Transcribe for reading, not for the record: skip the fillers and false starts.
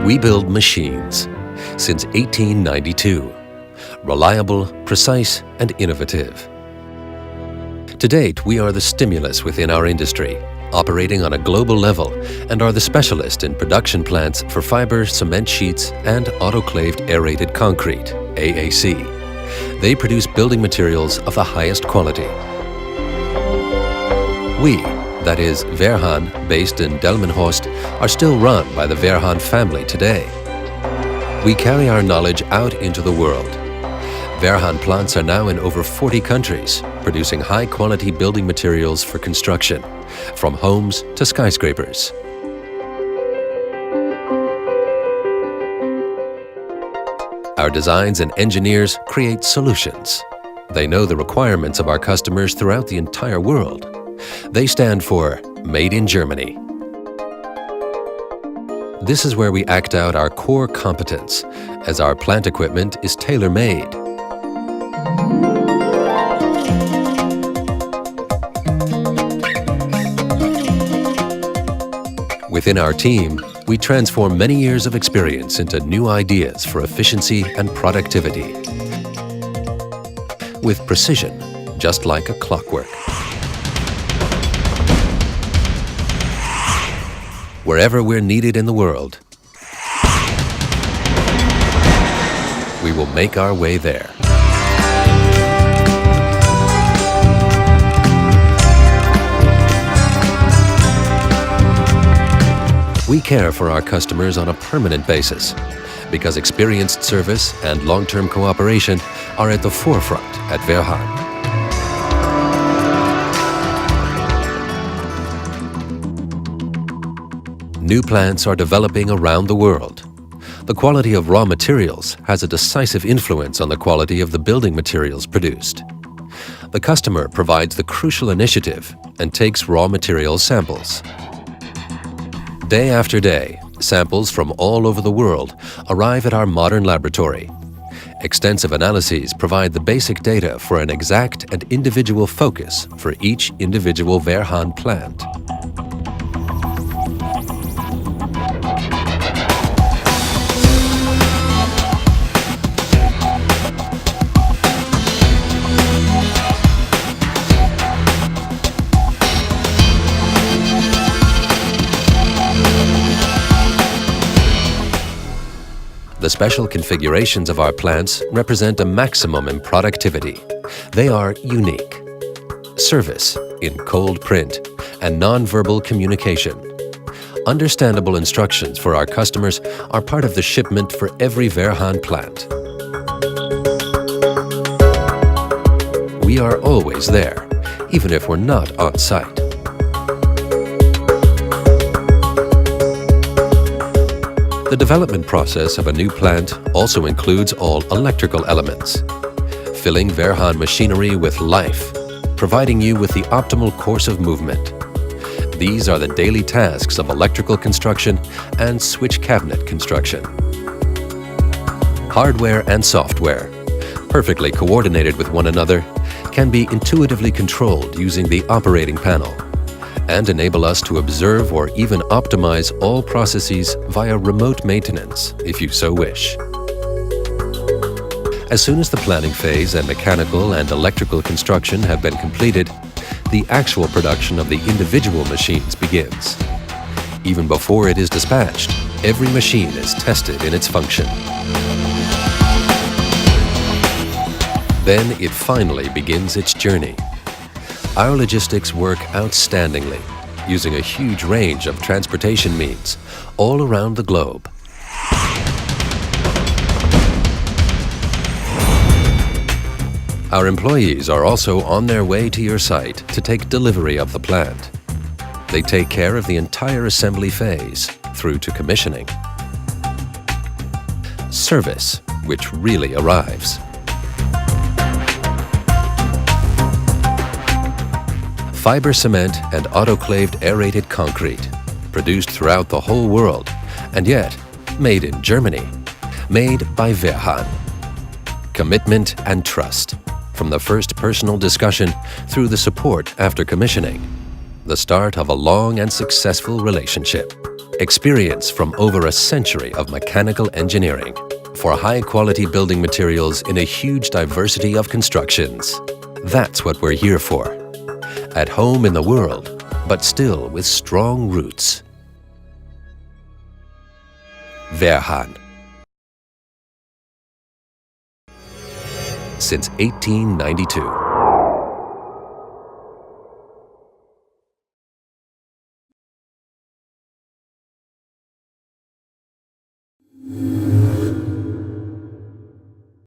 We build machines since 1892. Reliable, precise, and innovative. To date, we are the stimulus within our industry, operating on a global level, and are the specialist in production plants for fiber, cement sheets, and autoclaved aerated concrete, AAC. They produce building materials of the highest quality. We, that is Wehrhahn, based in Delmenhorst, are still run by the Wehrhahn family today. We carry our knowledge out into the world. Wehrhahn plants are now in over 40 countries, producing high-quality building materials for construction, from homes to skyscrapers. Our designs and engineers create solutions. They know the requirements of our customers throughout the entire world. They stand for Made in Germany. This is where we act out our core competence, as our plant equipment is tailor-made. Within our team, we transform many years of experience into new ideas for efficiency and productivity. With precision, just like a clockwork. Wherever we're needed in the world, we will make our way there. We care for our customers on a permanent basis because experienced service and long-term cooperation are at the forefront at Wehrhahn. New plants are developing around the world. The quality of raw materials has a decisive influence on the quality of the building materials produced. The customer provides the crucial initiative and takes raw material samples. Day after day, samples from all over the world arrive at our modern laboratory. Extensive analyses provide the basic data for an exact and individual focus for each individual Wehrhahn plant. The special configurations of our plants represent a maximum in productivity. They are unique. Service in cold print and non-verbal communication. Understandable instructions for our customers are part of the shipment for every Wehrhahn plant. We are always there, even if we're not on site. The development process of a new plant also includes all electrical elements, filling Wehrhahn machinery with life, providing you with the optimal course of movement. These are the daily tasks of electrical construction and switch cabinet construction. Hardware and software, perfectly coordinated with one another, can be intuitively controlled using the operating panel, and enable us to observe or even optimize all processes via remote maintenance, if you so wish. As soon as the planning phase and mechanical and electrical construction have been completed, the actual production of the individual machines begins. Even before it is dispatched, every machine is tested in its function. Then it finally begins its journey. Our logistics work outstandingly, using a huge range of transportation means all around the globe. Our employees are also on their way to your site to take delivery of the plant. They take care of the entire assembly phase through to commissioning. Service, which really arrives. Fibre cement and autoclaved aerated concrete, produced throughout the whole world, and yet made in Germany, made by Wehrhahn. Commitment and trust, from the first personal discussion through the support after commissioning, the start of a long and successful relationship. Experience from over a century of mechanical engineering for high-quality building materials in a huge diversity of constructions. That's what we're here for. At home in the world, but still with strong roots. Wehrhahn. Since 1892.